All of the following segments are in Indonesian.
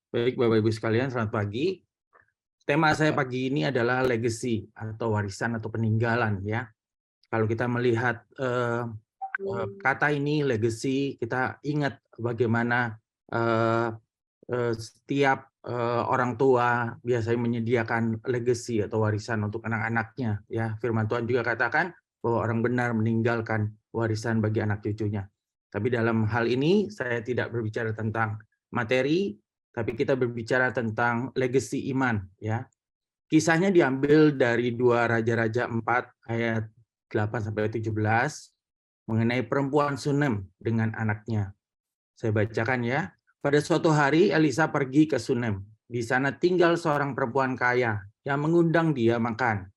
Baik, Bapak Ibu sekalian, selamat pagi. Tema saya pagi ini adalah legacy atau warisan atau peninggalan ya. Kalau kita melihat kata ini legacy, kita ingat bagaimana eh, setiap orang tua biasanya menyediakan legacy atau warisan untuk anak-anaknya ya. Firman Tuhan juga katakan bahwa orang benar meninggalkan warisan bagi anak cucunya. Tapi dalam hal ini saya tidak berbicara tentang materi, tapi kita berbicara tentang legacy iman ya. Kisahnya diambil dari 2 Raja-Raja 4 ayat 8 sampai 17 mengenai perempuan Sunem dengan anaknya. Saya bacakan ya. Pada suatu hari Elisa pergi ke Sunem. Di sana tinggal seorang perempuan kaya yang mengundang dia makan.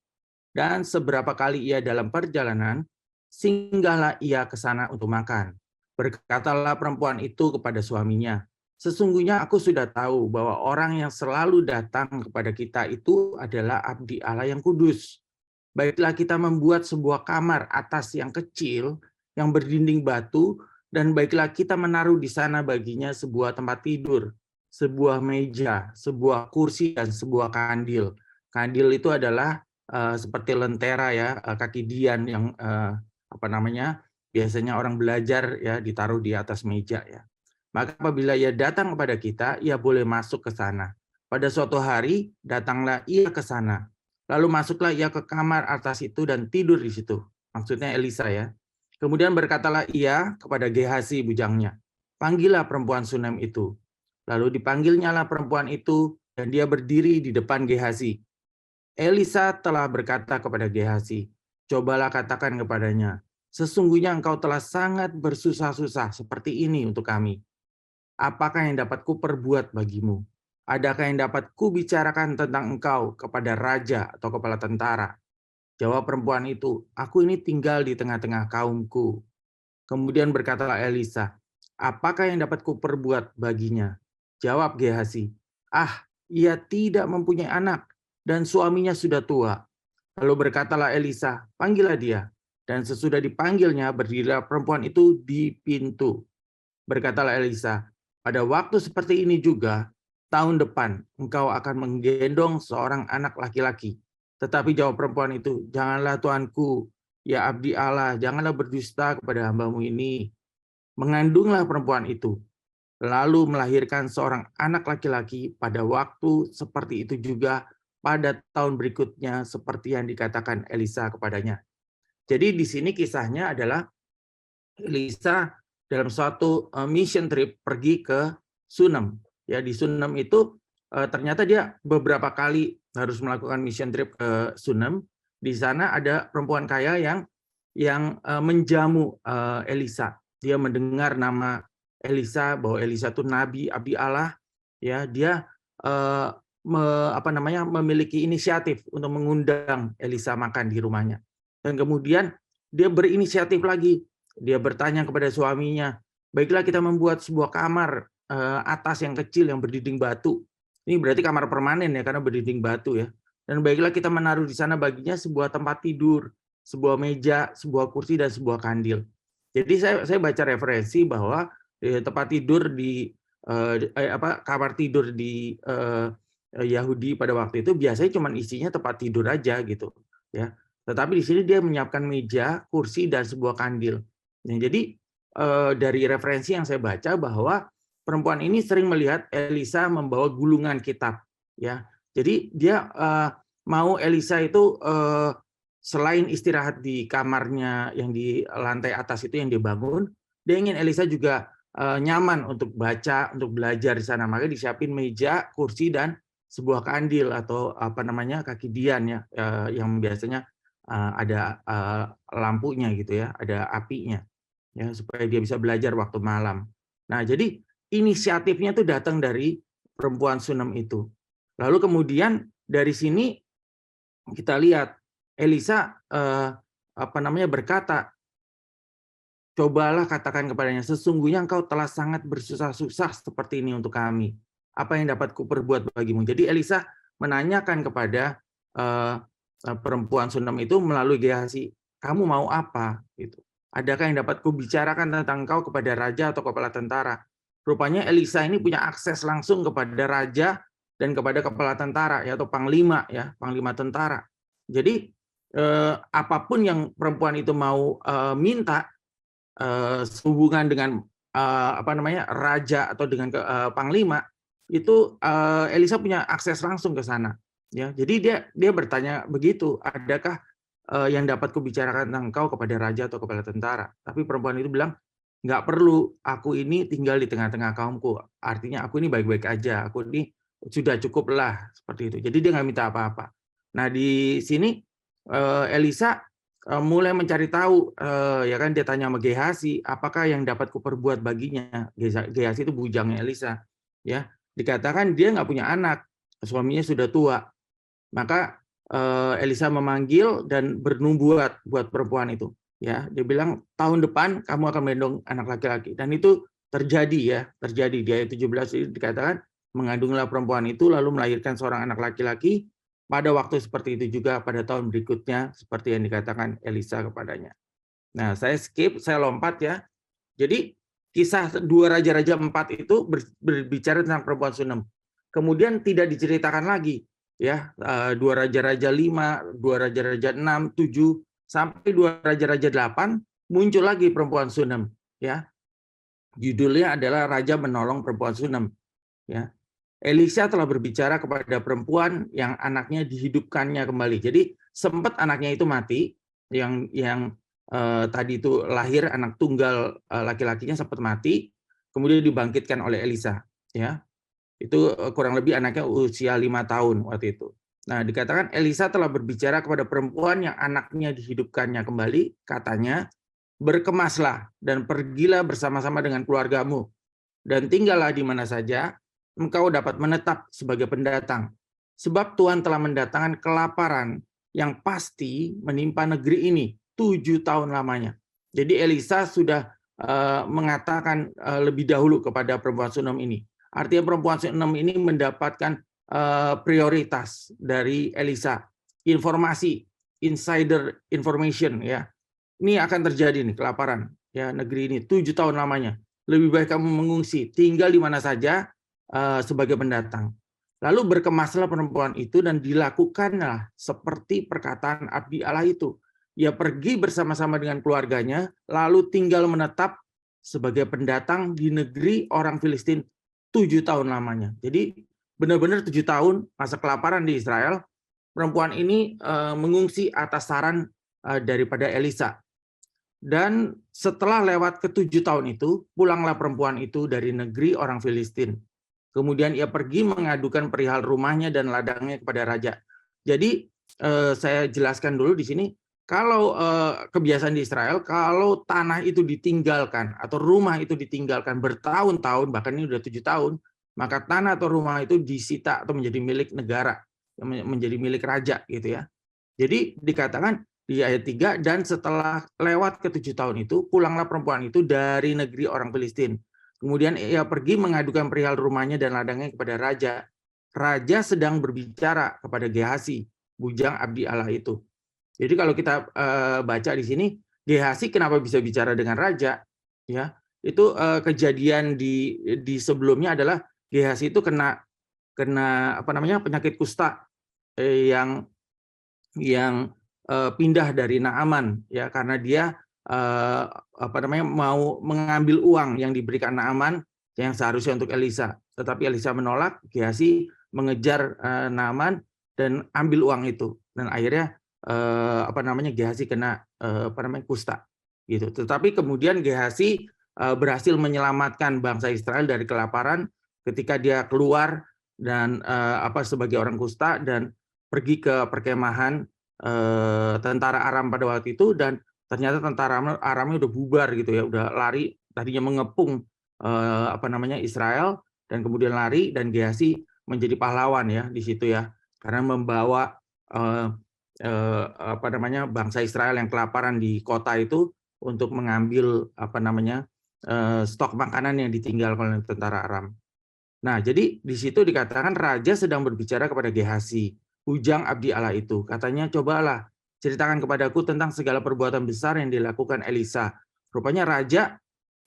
Dan seberapa kali ia dalam perjalanan, singgahlah ia ke sana untuk makan. Berkatalah perempuan itu kepada suaminya, sesungguhnya aku sudah tahu bahwa orang yang selalu datang kepada kita itu adalah abdi Allah yang kudus. Baiklah kita membuat sebuah kamar atas yang kecil, yang berdinding batu, dan baiklah kita menaruh di sana baginya sebuah tempat tidur, sebuah meja, sebuah kursi, dan sebuah kandil. Kandil itu adalah seperti lentera ya, kaki dian yang biasanya orang belajar ya ditaruh di atas meja ya. Maka apabila ia datang kepada kita, ia boleh masuk ke sana. Pada suatu hari datanglah ia ke sana. Lalu masuklah ia ke kamar atas itu dan tidur di situ. Maksudnya Elisa ya. Kemudian berkatalah ia kepada Gehazi bujangnya, panggillah perempuan Sunem itu. Lalu dipanggilnyalah perempuan itu dan dia berdiri di depan Gehazi. Elisa telah berkata kepada Gehazi, cobalah katakan kepadanya, sesungguhnya engkau telah sangat bersusah-susah seperti ini untuk kami. Apakah yang dapat kuperbuat bagimu? Adakah yang dapat kubicarakan tentang engkau kepada raja atau kepala tentara? Jawab perempuan itu, aku ini tinggal di tengah-tengah kaumku. Kemudian berkatalah Elisa, apakah yang dapat kuperbuat baginya? Jawab Gehazi, ia tidak mempunyai anak dan suaminya sudah tua. Lalu berkatalah Elisa, panggillah dia. Dan sesudah dipanggilnya, berdirilah perempuan itu di pintu. Berkatalah Elisa, pada waktu seperti ini juga, tahun depan engkau akan menggendong seorang anak laki-laki. Tetapi jawab perempuan itu, janganlah Tuanku, ya abdi Allah, janganlah berdusta kepada hambamu ini. Mengandunglah perempuan itu, lalu melahirkan seorang anak laki-laki pada waktu seperti itu juga pada tahun berikutnya seperti yang dikatakan Elisa kepadanya. Jadi di sini kisahnya adalah Elisa dalam suatu mission trip pergi ke Sunem. Ya, di Sunem itu ternyata dia beberapa kali harus melakukan mission trip ke Sunem. Di sana ada perempuan kaya yang menjamu Elisa. Dia mendengar nama Elisa, bahwa Elisa itu nabi abdi Allah. Ya, dia memiliki inisiatif untuk mengundang Elisa makan di rumahnya. Dan kemudian dia berinisiatif lagi. Dia bertanya kepada suaminya, baiklah kita membuat sebuah kamar atas yang kecil yang berdinding batu. Ini berarti kamar permanen ya, karena berdinding batu ya. Dan baiklah kita menaruh di sana baginya sebuah tempat tidur, sebuah meja, sebuah kursi, dan sebuah kandil. Jadi saya baca referensi bahwa tempat tidur di kamar tidur di Yahudi pada waktu itu biasanya cuma isinya tempat tidur aja gitu ya. Tetapi di sini dia menyiapkan meja, kursi, dan sebuah kandil. Nah, jadi dari referensi yang saya baca bahwa perempuan ini sering melihat Elisa membawa gulungan kitab ya. Jadi dia mau Elisa itu selain istirahat di kamarnya yang di lantai atas itu yang dia bangun, dia ingin Elisa juga nyaman untuk baca, untuk belajar di sana. Makanya disiapin meja, kursi, dan sebuah kandil atau kaki dian ya, yang biasanya ada lampunya gitu ya, ada apinya ya, supaya dia bisa belajar waktu malam. Nah, jadi inisiatifnya itu datang dari perempuan Sunem itu. Lalu kemudian dari sini kita lihat Elisa berkata, cobalah katakan kepadanya, sesungguhnya engkau telah sangat bersusah-susah seperti ini untuk kami. Apa yang dapat kuperbuat bagimu? Jadi Elisa menanyakan kepada perempuan Sunem itu melalui Gehazi, kamu mau apa? Gitu. Adakah yang dapat kubicarakan tentang engkau kepada raja atau kepala tentara? rupanya Elisa ini punya akses langsung kepada raja dan kepada kepala tentara ya, atau panglima ya, panglima tentara. Jadi apapun yang perempuan itu mau minta sehubungan dengan raja atau dengan panglima, itu Elisa punya akses langsung ke sana ya. Jadi dia bertanya begitu, adakah yang dapat kubicarakan tentang engkau kepada raja atau kepala tentara? Tapi perempuan itu bilang, nggak perlu, aku ini tinggal di tengah-tengah kaumku, artinya aku ini baik-baik aja, aku ini sudah cukup lah, seperti itu. Jadi dia nggak minta apa-apa. Nah di sini Elisa mulai mencari tahu, ya kan, dia tanya sama Gehazi, apakah yang dapat kuperbuat baginya? Gehazi itu bujangnya Elisa, ya. Dikatakan dia nggak punya anak, suaminya sudah tua. Maka Elisa memanggil dan bernubuat buat perempuan itu, ya. Dia bilang tahun depan kamu akan mengandung anak laki-laki, dan itu terjadi ya, terjadi. Di ayat 17 itu dikatakan mengandunglah perempuan itu lalu melahirkan seorang anak laki-laki. Pada waktu seperti itu juga pada tahun berikutnya, seperti yang dikatakan Elisa kepadanya. Nah, saya skip, saya lompat ya. Jadi kisah 2 Raja-Raja 4 itu berbicara tentang perempuan Sunem. Kemudian tidak diceritakan lagi ya, 2 Raja-Raja 5, 2 Raja-Raja 6, 7 sampai 2 Raja-Raja 8 muncul lagi perempuan Sunem ya. Judulnya adalah Raja Menolong Perempuan Sunem ya. Elisa telah berbicara kepada perempuan yang anaknya dihidupkannya kembali. Jadi sempat anaknya itu mati, yang tadi itu lahir anak tunggal laki-lakinya sempat mati, kemudian dibangkitkan oleh Elisa. Ya, itu kurang lebih anaknya usia 5 tahun waktu itu. Nah, dikatakan Elisa telah berbicara kepada perempuan yang anaknya dihidupkannya kembali, katanya, berkemaslah dan pergilah bersama-sama dengan keluargamu, dan tinggallah di mana saja engkau dapat menetap sebagai pendatang. Sebab Tuhan telah mendatangkan kelaparan yang pasti menimpa negeri ini 7 tahun lamanya. Jadi Elisa sudah mengatakan lebih dahulu kepada perempuan Sunem ini. Artinya perempuan Sunem ini mendapatkan prioritas dari Elisa. Informasi, insider information ya. Ini akan terjadi nih kelaparan ya, negeri ini 7 tahun lamanya. Lebih baik kamu mengungsi, tinggal di mana saja sebagai pendatang. Lalu berkemaslah perempuan itu dan dilakukanlah seperti perkataan abdi Allah itu. Ia pergi bersama-sama dengan keluarganya, lalu tinggal menetap sebagai pendatang di negeri orang Filistin 7 tahun lamanya. Jadi benar-benar 7 tahun masa kelaparan di Israel, perempuan ini mengungsi atas saran daripada Elisa. Dan setelah lewat ke-7 tahun itu, pulanglah perempuan itu dari negeri orang Filistin. Kemudian ia pergi mengadukan perihal rumahnya dan ladangnya kepada raja. Jadi saya jelaskan dulu di sini, kalau kebiasaan di Israel, kalau tanah itu ditinggalkan atau rumah itu ditinggalkan bertahun-tahun, bahkan ini udah 7 tahun, maka tanah atau rumah itu disita atau menjadi milik negara, menjadi milik raja gitu ya. Jadi dikatakan di ayat 3, dan setelah lewat ke-7 tahun itu, pulanglah perempuan itu dari negeri orang Filistin. Kemudian ia pergi mengadukan perihal rumahnya dan ladangnya kepada raja. Raja sedang berbicara kepada Gehazi, bujang abdi Allah itu. Jadi kalau kita baca di sini, Gehazi kenapa bisa bicara dengan raja? Ya, itu kejadian di sebelumnya adalah Gehazi itu kena penyakit kusta yang pindah dari Naaman ya, karena dia mau mengambil uang yang diberikan Naaman yang seharusnya untuk Elisa, tetapi Elisa menolak. Gehazi mengejar Naaman dan ambil uang itu, dan akhirnya Gehazi kena kusta gitu. Tetapi kemudian Gehazi berhasil menyelamatkan bangsa Israel dari kelaparan ketika dia keluar dan sebagai orang kusta dan pergi ke perkemahan tentara Aram pada waktu itu, dan ternyata tentara Aramnya udah bubar gitu ya, udah lari, tadinya mengepung Israel dan kemudian lari, dan Gehazi menjadi pahlawan ya di situ ya, karena membawa bangsa Israel yang kelaparan di kota itu untuk mengambil stok makanan yang ditinggalkan oleh tentara Aram. Nah, jadi di situ dikatakan raja sedang berbicara kepada Gehazi, bujang abdi Allah itu. Katanya, cobalah ceritakan kepadaku tentang segala perbuatan besar yang dilakukan Elisa. Rupanya raja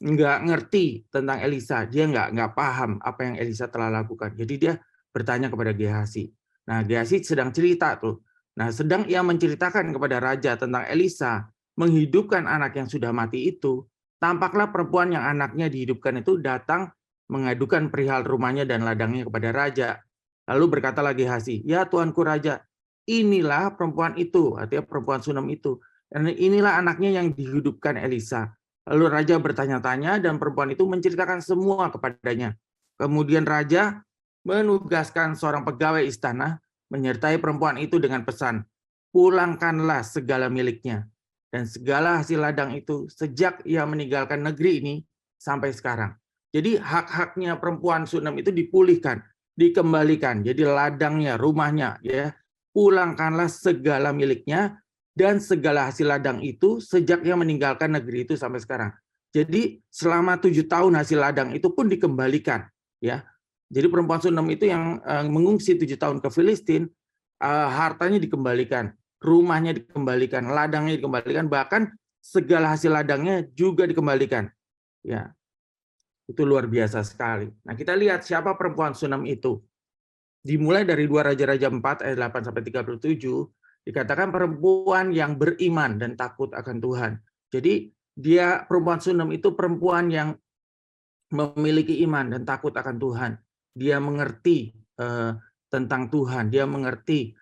nggak ngerti tentang Elisa, dia nggak paham apa yang Elisa telah lakukan. Jadi dia bertanya kepada Gehazi. Nah, Gehazi sedang cerita tuh. Nah, sedang ia menceritakan kepada raja tentang Elisa menghidupkan anak yang sudah mati itu, tampaklah perempuan yang anaknya dihidupkan itu datang mengadukan perihal rumahnya dan ladangnya kepada raja. Lalu berkatalah Gehazi, "Ya Tuanku Raja, inilah perempuan itu," artinya perempuan Sunem itu. "Dan inilah anaknya yang dihidupkan Elisa." Lalu raja bertanya-tanya dan perempuan itu menceritakan semua kepadanya. Kemudian raja menugaskan seorang pegawai istana menyertai perempuan itu dengan pesan, "Pulangkanlah segala miliknya dan segala hasil ladang itu sejak ia meninggalkan negeri ini sampai sekarang." Jadi hak-haknya perempuan Sunem itu dipulihkan, dikembalikan. Jadi ladangnya, rumahnya, ya, pulangkanlah segala miliknya dan segala hasil ladang itu sejak ia meninggalkan negeri itu sampai sekarang. Jadi selama 7 tahun hasil ladang itu pun dikembalikan, ya. Jadi perempuan Sunem itu yang mengungsi 7 tahun ke Filistin, hartanya dikembalikan, rumahnya dikembalikan, ladangnya dikembalikan, bahkan segala hasil ladangnya juga dikembalikan. Ya, itu luar biasa sekali. Nah, kita lihat siapa perempuan Sunem itu. Dimulai dari 2 Raja-Raja 4 ayat 8 sampai 37, dikatakan perempuan yang beriman dan takut akan Tuhan. Jadi dia perempuan Sunem itu perempuan yang memiliki iman dan takut akan Tuhan. Dia mengerti tentang Tuhan, dia mengerti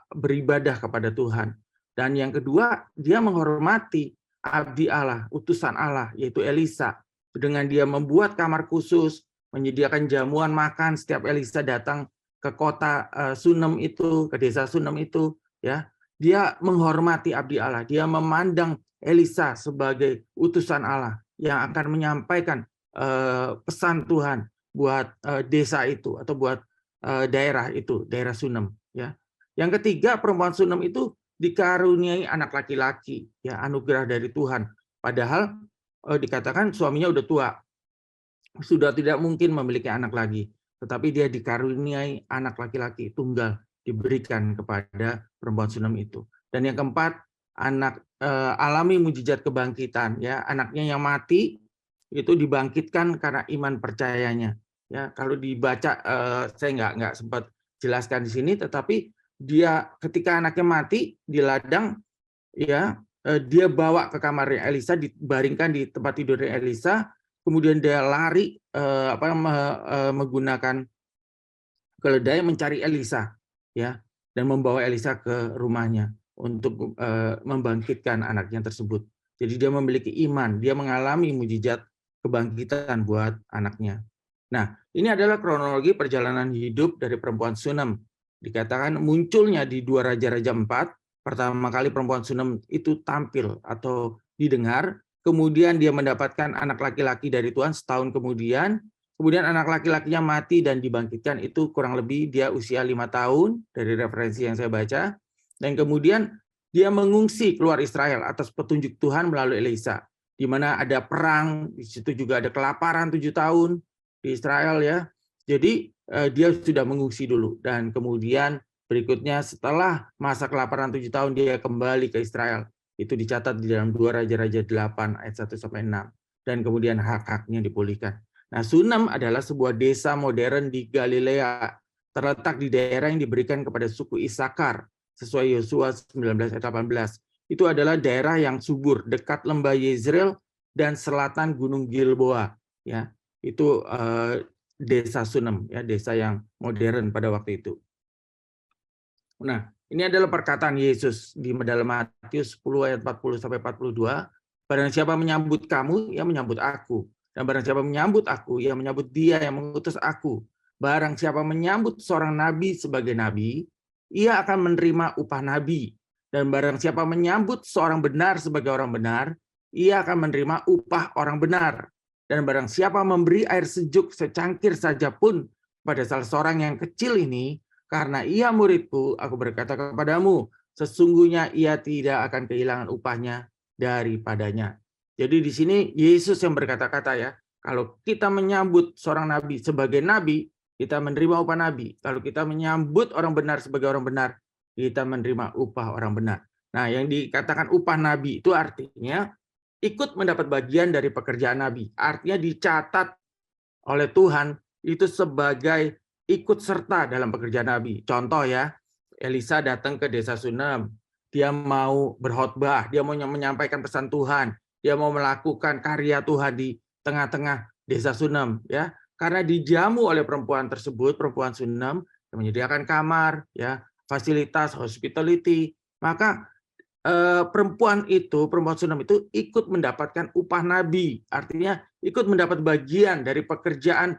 beribadah kepada Tuhan. Dan yang kedua, dia menghormati abdi Allah, utusan Allah, yaitu Elisa. Dengan dia membuat kamar khusus, menyediakan jamuan makan setiap Elisa datang ke kota Sunem itu, ke desa Sunem itu, ya. Dia menghormati abdi Allah, dia memandang Elisa sebagai utusan Allah yang akan menyampaikan pesan Tuhan buat desa itu atau buat daerah itu, daerah Sunem, ya. Yang ketiga, perempuan Sunem itu dikaruniai anak laki-laki, ya, anugerah dari Tuhan. Padahal dikatakan suaminya udah tua, sudah tidak mungkin memiliki anak lagi, tetapi dia dikaruniai anak laki-laki tunggal diberikan kepada perempuan Sunem itu. Dan yang keempat, anak alami mujizat kebangkitan, ya, anaknya yang mati itu dibangkitkan karena iman percayanya. Ya, kalau dibaca saya nggak sempat jelaskan di sini, tetapi dia ketika anaknya mati di ladang, ya, dia bawa ke kamarnya Elisa, dibaringkan di tempat tidurnya Elisa, kemudian dia lari menggunakan keledai mencari Elisa, ya, dan membawa Elisa ke rumahnya untuk membangkitkan anaknya tersebut. Jadi dia memiliki iman, dia mengalami mujizat kebangkitan buat anaknya. Nah, ini adalah kronologi perjalanan hidup dari perempuan Sunem. Dikatakan munculnya di 2 Raja-Raja 4, pertama kali perempuan Sunem itu tampil atau didengar, kemudian dia mendapatkan anak laki-laki dari Tuhan setahun kemudian anak laki-lakinya mati dan dibangkitkan, itu kurang lebih dia usia 5 tahun dari referensi yang saya baca. Dan kemudian dia mengungsi keluar Israel atas petunjuk Tuhan melalui Elisa, di mana ada perang, di situ juga ada kelaparan 7 tahun di Israel, ya. Jadi dia sudah mengungsi dulu, dan kemudian berikutnya setelah masa kelaparan 7 tahun dia kembali ke Israel. Itu dicatat di dalam 2 Raja-Raja 8 ayat 1 sampai 6, dan kemudian hak-haknya dipulihkan. Nah, Sunem adalah sebuah desa modern di Galilea, terletak di daerah yang diberikan kepada suku Isakar sesuai Yosua 19 ayat 18. Itu adalah daerah yang subur, dekat lembah Yezreel dan selatan Gunung Gilboa, ya. Itu desa Sunem, ya, desa yang modern pada waktu itu. Nah, ini adalah perkataan Yesus di dalam Matius 10 ayat 40 sampai 42. Barang siapa menyambut kamu, ia menyambut aku. Dan barang siapa menyambut aku, ia menyambut dia yang mengutus aku. Barang siapa menyambut seorang nabi sebagai nabi, ia akan menerima upah nabi. Dan barang siapa menyambut seorang benar sebagai orang benar, ia akan menerima upah orang benar. Dan barang siapa memberi air sejuk secangkir saja pun pada salah seorang yang kecil ini, karena ia muridku, aku berkata kepadamu, sesungguhnya ia tidak akan kehilangan upahnya daripadanya. Jadi di sini Yesus yang berkata-kata, ya, kalau kita menyambut seorang nabi sebagai nabi, kita menerima upah nabi. Kalau kita menyambut orang benar sebagai orang benar, kita menerima upah orang benar. Nah, yang dikatakan upah nabi itu artinya ikut mendapat bagian dari pekerjaan nabi. Artinya dicatat oleh Tuhan itu sebagai ikut serta dalam pekerjaan nabi. Contoh ya, Elisa datang ke desa Sunem. Dia mau berkhotbah, dia mau menyampaikan pesan Tuhan, dia mau melakukan karya Tuhan di tengah-tengah desa Sunem, ya. Karena dijamu oleh perempuan tersebut, perempuan Sunem yang menyediakan kamar, ya, fasilitas hospitality, maka perempuan Sunem itu ikut mendapatkan upah nabi, artinya ikut mendapat bagian dari pekerjaan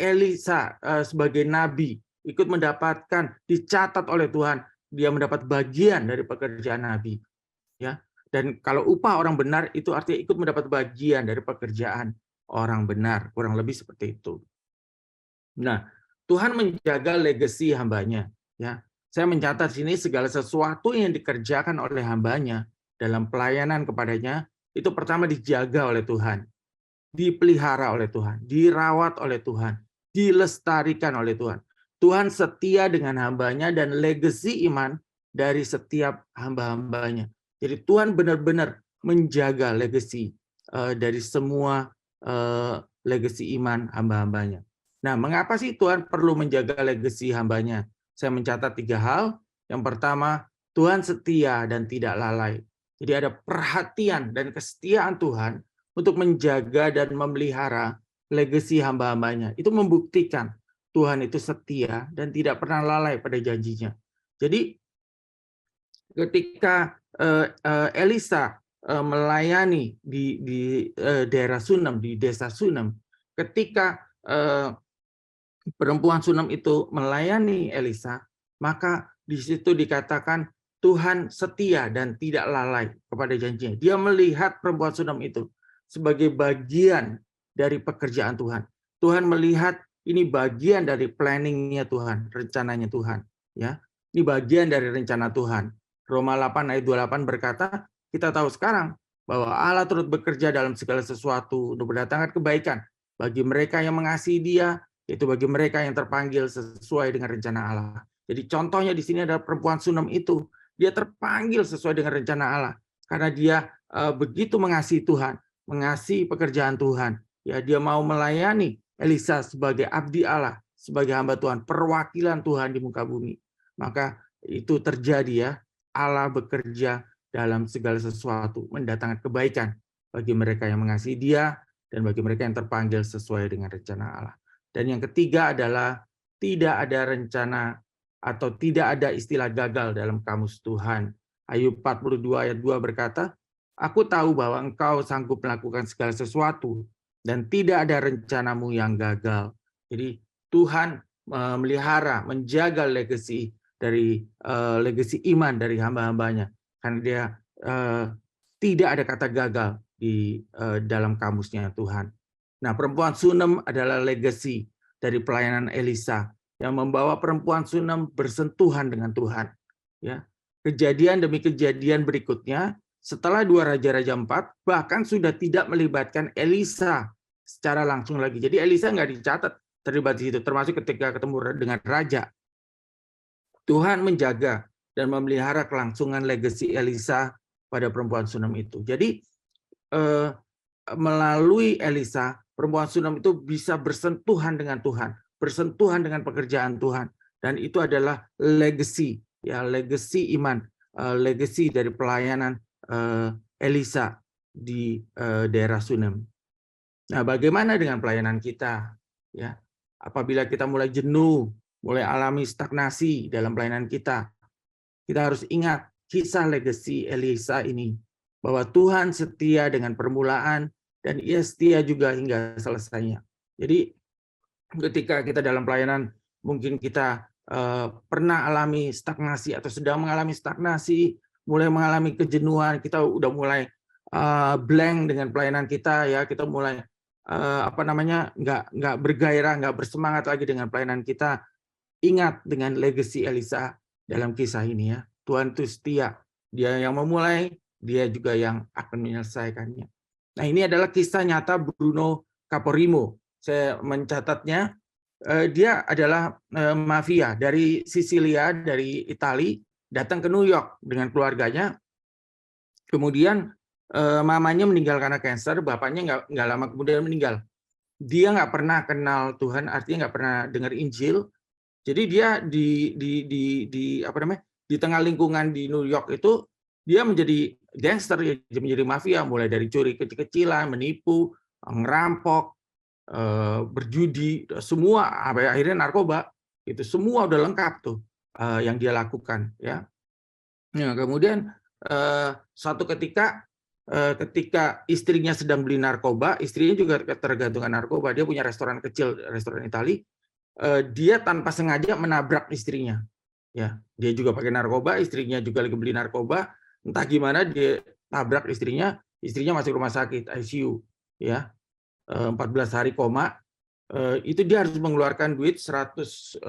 Elisa sebagai nabi, ikut mendapatkan, dicatat oleh Tuhan, dia mendapat bagian dari pekerjaan nabi, ya. Dan kalau upah orang benar itu artinya ikut mendapat bagian dari pekerjaan orang benar, kurang lebih seperti itu. Nah, Tuhan menjaga legasi hambanya, ya. Saya mencatat sini segala sesuatu yang dikerjakan oleh hambanya dalam pelayanan kepadanya itu pertama dijaga oleh Tuhan, dipelihara oleh Tuhan, dirawat oleh Tuhan, dilestarikan oleh Tuhan. Tuhan setia dengan hambanya dan legasi iman dari setiap hamba-hambanya. Jadi Tuhan benar-benar menjaga legasi dari semua legasi iman hamba-hambanya. Nah, mengapa sih Tuhan perlu menjaga legasi hambanya? Saya mencatat 3 hal. Yang pertama, Tuhan setia dan tidak lalai. Jadi ada perhatian dan kesetiaan Tuhan untuk menjaga dan memelihara legasi hamba-hambanya. Itu membuktikan Tuhan itu setia dan tidak pernah lalai pada janjinya. Jadi ketika Elisa melayani di daerah Sunem, di desa Sunem, ketika perempuan Sunem itu melayani Elisa, maka di situ dikatakan Tuhan setia dan tidak lalai kepada janjinya. Dia melihat perempuan Sunem itu sebagai bagian dari pekerjaan Tuhan. Tuhan melihat ini bagian dari planningnya Tuhan, rencananya Tuhan. Ya, ini bagian dari rencana Tuhan. Roma 8 ayat 28 berkata, kita tahu sekarang bahwa Allah turut bekerja dalam segala sesuatu untuk mendatangkan kebaikan bagi mereka yang mengasihi Dia, yaitu bagi mereka yang terpanggil sesuai dengan rencana Allah. Jadi contohnya di sini ada perempuan Sunem itu, dia terpanggil sesuai dengan rencana Allah karena dia begitu mengasihi Tuhan, mengasihi pekerjaan Tuhan. Ya, dia mau melayani Elisa sebagai abdi Allah, sebagai hamba Tuhan, perwakilan Tuhan di muka bumi. Maka itu terjadi ya, Allah bekerja dalam segala sesuatu, mendatangkan kebaikan bagi mereka yang mengasihi Dia dan bagi mereka yang terpanggil sesuai dengan rencana Allah. Dan yang ketiga adalah tidak ada rencana atau tidak ada istilah gagal dalam kamus Tuhan. Ayub 42 ayat 2 berkata, aku tahu bahwa engkau sanggup melakukan segala sesuatu dan tidak ada rencanamu yang gagal. Jadi Tuhan memelihara, menjaga legasi dari legasi iman dari hamba-hambanya. Karena dia tidak ada kata gagal di dalam kamusnya Tuhan. Nah, perempuan Sunem adalah legasi dari pelayanan Elisa yang membawa perempuan Sunem bersentuhan dengan Tuhan. Ya, kejadian demi kejadian berikutnya, setelah 2 Raja-Raja 4, bahkan sudah tidak melibatkan Elisa secara langsung lagi. Jadi Elisa nggak dicatat terlibat di situ, termasuk ketika ketemu dengan raja. Tuhan menjaga dan memelihara kelangsungan legasi Elisa pada perempuan Sunem itu. Jadi melalui Elisa, perempuan Sunem itu bisa bersentuhan dengan Tuhan, bersentuhan dengan pekerjaan Tuhan, dan itu adalah legacy, ya, legacy iman, legacy dari pelayanan Elisa di daerah Sunem. Nah, bagaimana dengan pelayanan kita? Ya, apabila kita mulai jenuh, mulai alami stagnasi dalam pelayanan kita harus ingat kisah legacy Elisa ini, bahwa Tuhan setia dengan permulaan dan Ia setia juga hingga selesainya. Jadi ketika kita dalam pelayanan mungkin kita pernah alami stagnasi atau sedang mengalami stagnasi, mulai mengalami kejenuhan, kita udah mulai blank dengan pelayanan kita, ya, kita mulai nggak bergairah, nggak bersemangat lagi dengan pelayanan kita. Ingat dengan legacy Elisa dalam kisah ini, ya, Tuhan itu setia, Dia yang memulai, Dia juga yang akan menyelesaikannya. Nah, ini adalah kisah nyata Bruno Caporimo. Saya mencatatnya, dia adalah mafia dari Sisilia, dari Italia, datang ke New York dengan keluarganya. Kemudian mamanya meninggal karena kanker, bapaknya nggak lama kemudian meninggal. Dia nggak pernah kenal Tuhan, artinya nggak pernah dengar Injil. Jadi dia apa namanya, di tengah lingkungan di New York itu, dia menjadi gangster, ya, menjadi mafia, mulai dari curi kecil-kecilan, menipu, ngerampok, berjudi, semua, sampai akhirnya narkoba. Itu semua udah lengkap tuh, yang dia lakukan, ya. Nah, kemudian suatu ketika ketika istrinya sedang beli narkoba, istrinya juga ketergantungan narkoba. Dia punya restoran kecil, restoran Itali. Dia tanpa sengaja menabrak istrinya. Ya, dia juga pakai narkoba, istrinya juga lagi beli narkoba. Entah gimana dia tabrak istrinya, istrinya masuk rumah sakit ICU. Ya, 14 hari koma. Itu dia harus mengeluarkan duit 120.000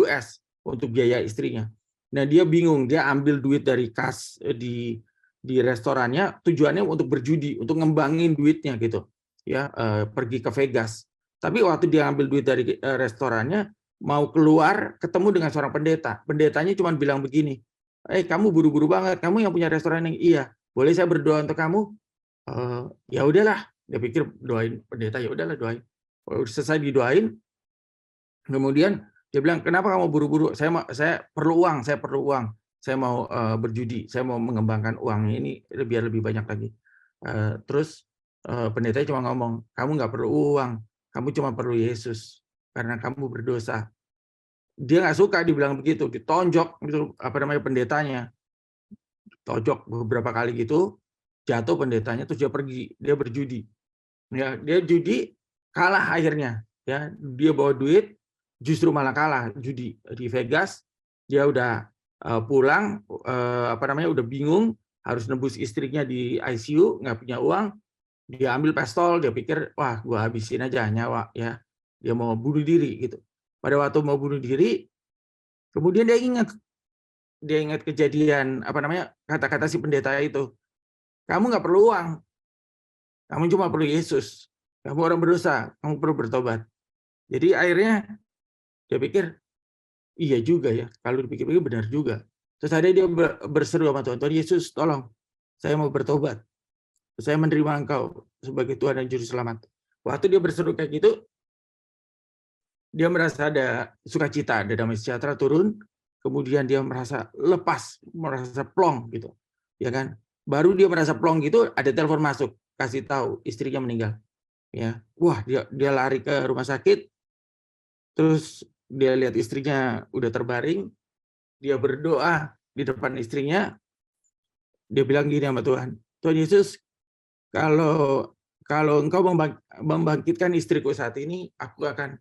US untuk biaya istrinya. Nah, dia bingung, dia ambil duit dari kas di restorannya, tujuannya untuk berjudi, untuk ngembangin duitnya gitu. Ya, pergi ke Vegas. Tapi waktu dia ambil duit dari restorannya, mau keluar ketemu dengan seorang pendeta. Pendetanya cuma bilang begini, kamu buru-buru banget, kamu yang punya restoran yang iya, boleh saya berdoa untuk kamu? Ya udahlah, dia pikir doain pendeta, ya udahlah doain. Kalau selesai didoain, kemudian dia bilang, "Kenapa kamu buru-buru? Saya perlu uang, saya perlu uang. Saya mau berjudi, saya mau mengembangkan uang ini biar lebih banyak lagi." Terus pendetanya cuma ngomong, "Kamu nggak perlu uang, kamu cuma perlu Yesus karena kamu berdosa." Dia nggak suka dibilang begitu, ditonjok gitu, apa namanya, pendetanya. Tojok beberapa kali gitu, jatuh pendetanya, terus dia pergi, dia berjudi. Ya, dia judi, kalah akhirnya. Ya, dia bawa duit, justru malah kalah judi di Vegas. Dia udah pulang, apa namanya, udah bingung, harus nebus istrinya di ICU, nggak punya uang. Dia ambil pistol, dia pikir, wah, gua habisin aja nyawa, ya. Dia mau bunuh diri gitu. Pada waktu mau bunuh diri, kemudian dia ingat kejadian, apa namanya, kata-kata si pendeta itu. Kamu nggak perlu uang, kamu cuma perlu Yesus. Kamu orang berdosa, kamu perlu bertobat. Jadi akhirnya dia pikir, iya juga ya, kalau dipikir-pikir benar juga. Terus akhirnya dia berseru sama Tuhan, Tuhan Yesus, tolong, saya mau bertobat. Saya menerima Engkau sebagai Tuhan dan Juru Selamat. Waktu dia berseru kayak gitu, dia merasa ada sukacita, ada damai sejahtera turun, kemudian dia merasa lepas, merasa plong gitu. Ya kan? Baru dia merasa plong gitu, ada telepon masuk, kasih tahu istrinya meninggal. Ya. Wah, dia lari ke rumah sakit, terus dia lihat istrinya udah terbaring, dia berdoa di depan istrinya, dia bilang gini sama Tuhan, Tuhan Yesus, kalau kalau Engkau membangkitkan istriku saat ini, aku akan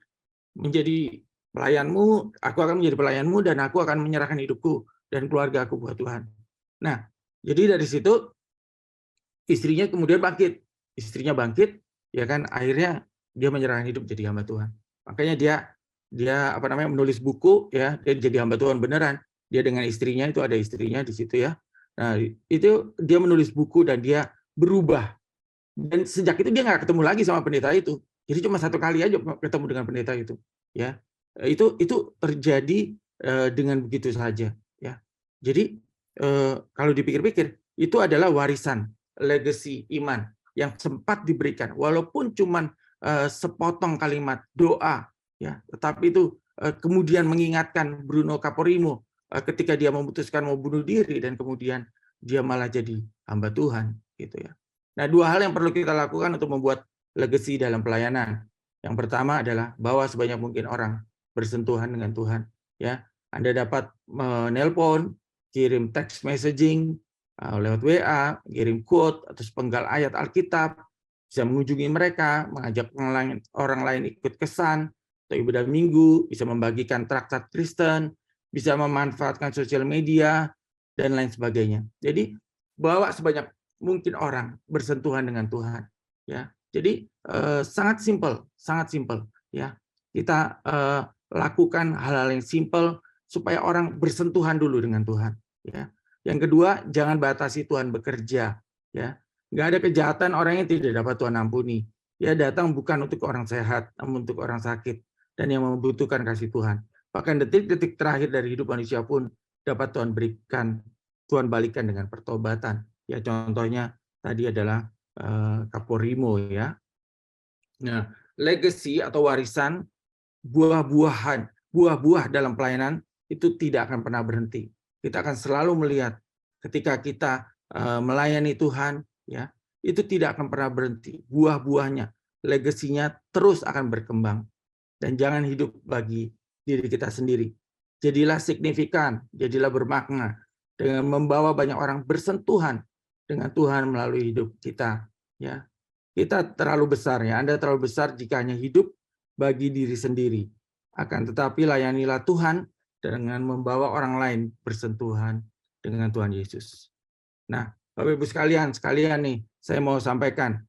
menjadi pelayanmu, aku akan menjadi pelayanmu, dan aku akan menyerahkan hidupku dan keluarga aku buat Tuhan. Nah, jadi dari situ istrinya kemudian bangkit. Istrinya bangkit, ya kan, akhirnya dia menyerahkan hidup jadi hamba Tuhan. Makanya dia apa namanya, menulis buku, ya, dia jadi hamba Tuhan beneran. Dia dengan istrinya, itu ada istrinya di situ ya. Nah, itu dia menulis buku dan dia berubah. Dan sejak itu dia nggak ketemu lagi sama pendeta itu. Jadi cuma satu kali aja ketemu dengan pendeta itu, ya. Itu terjadi dengan begitu saja, ya. Jadi kalau dipikir-pikir itu adalah warisan, legacy iman yang sempat diberikan, walaupun cuma sepotong kalimat doa, ya. Tetapi itu kemudian mengingatkan Bruno Caporimo ketika dia memutuskan mau bunuh diri dan kemudian dia malah jadi hamba Tuhan, gitu ya. Nah, dua hal yang perlu kita lakukan untuk membuat legacy dalam pelayanan. Yang pertama adalah bawa sebanyak mungkin orang bersentuhan dengan Tuhan. Ya, Anda dapat menelpon, kirim text messaging lewat WA, kirim quote atau sepenggal ayat Alkitab, bisa mengunjungi mereka, mengajak orang lain ikut kesan atau ibadah minggu, bisa membagikan traktat Kristen, bisa memanfaatkan sosial media dan lain sebagainya. Jadi bawa sebanyak mungkin orang bersentuhan dengan Tuhan, ya. Jadi sangat simpel, ya. Kita lakukan hal-hal yang simpel supaya orang bersentuhan dulu dengan Tuhan, ya. Yang kedua, jangan batasi Tuhan bekerja, ya. Nggak ada kejahatan orang yang tidak dapat Tuhan ampuni. Ya, datang bukan untuk orang sehat, namun untuk orang sakit dan yang membutuhkan kasih Tuhan. Bahkan detik-detik terakhir dari hidup manusia pun dapat Tuhan berikan, Tuhan balikan dengan pertobatan. Ya contohnya tadi adalah Kaporimo ya. Nah, legacy atau warisan, buah-buah dalam pelayanan itu tidak akan pernah berhenti. Kita akan selalu melihat ketika kita melayani Tuhan, ya, itu tidak akan pernah berhenti. Buah-buahnya, legasinya terus akan berkembang. Dan jangan hidup bagi diri kita sendiri. Jadilah signifikan, jadilah bermakna dengan membawa banyak orang bersentuhan dengan Tuhan melalui hidup kita. Ya, kita terlalu besar ya. Anda terlalu besar jika hanya hidup bagi diri sendiri. Akan tetapi layanilah Tuhan dengan membawa orang lain bersentuhan dengan Tuhan Yesus. Nah, Bapak Ibu sekalian nih, saya mau sampaikan,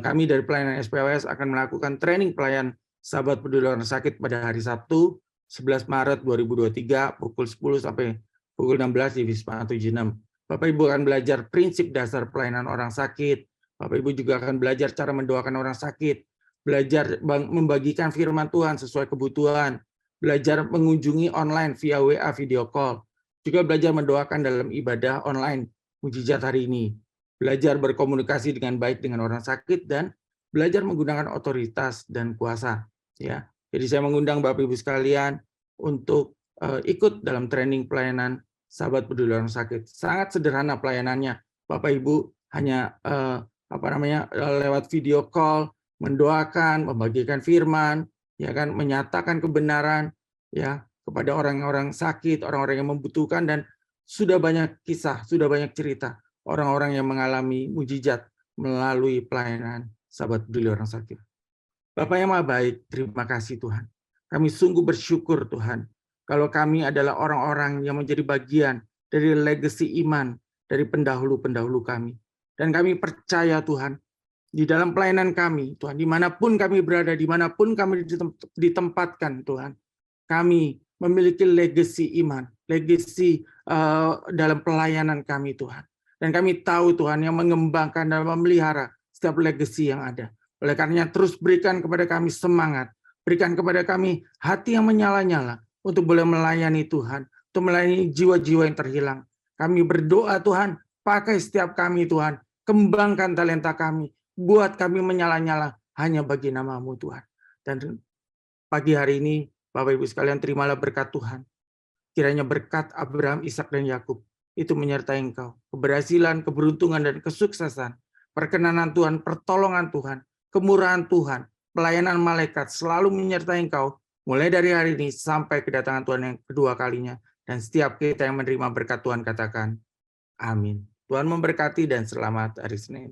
kami dari pelayanan SPOS akan melakukan training pelayan sahabat peduli orang sakit pada hari Sabtu, 11 Maret 2023, pukul 10 sampai pukul 16 di Wisma 76. Bapak Ibu akan belajar prinsip dasar pelayanan orang sakit. Bapak Ibu juga akan belajar cara mendoakan orang sakit, belajar membagikan firman Tuhan sesuai kebutuhan, belajar mengunjungi online via WA video call, juga belajar mendoakan dalam ibadah online mujizat hari ini, belajar berkomunikasi dengan baik dengan orang sakit, dan belajar menggunakan otoritas dan kuasa. Ya, jadi saya mengundang Bapak Ibu sekalian untuk ikut dalam training pelayanan sahabat peduli orang sakit. Sangat sederhana pelayanannya. Bapak Ibu hanya lewat video call, mendoakan, membagikan firman, ya kan, menyatakan kebenaran ya kepada orang-orang sakit, orang-orang yang membutuhkan, dan sudah banyak kisah, sudah banyak cerita orang-orang yang mengalami mujizat melalui pelayanan sahabat peduli orang sakit. Bapak yang Maha Baik, terima kasih Tuhan. Kami sungguh bersyukur Tuhan, kalau kami adalah orang-orang yang menjadi bagian dari legasi iman dari pendahulu-pendahulu kami. Dan kami percaya Tuhan, di dalam pelayanan kami, Tuhan, dimanapun kami berada, dimanapun kami ditempatkan, Tuhan, kami memiliki legasi iman, legasi dalam pelayanan kami, Tuhan. Dan kami tahu, Tuhan, yang mengembangkan dan memelihara setiap legasi yang ada. Oleh karenanya, terus berikan kepada kami semangat, berikan kepada kami hati yang menyala-nyala untuk boleh melayani Tuhan, untuk melayani jiwa-jiwa yang terhilang. Kami berdoa, Tuhan, pakai setiap kami, Tuhan, kembangkan talenta kami, buat kami menyala-nyala hanya bagi nama-Mu, Tuhan. Dan pagi hari ini, Bapak Ibu sekalian, terimalah berkat Tuhan. Kiranya berkat Abraham, Ishak, dan Yakub itu menyertai engkau. Keberhasilan, keberuntungan, dan kesuksesan. Perkenanan Tuhan, pertolongan Tuhan, kemurahan Tuhan, pelayanan malaikat selalu menyertai engkau. Mulai dari hari ini sampai kedatangan Tuhan yang kedua kalinya. Dan setiap kita yang menerima berkat Tuhan katakan, amin. Tuhan memberkati dan selamat hari Senin.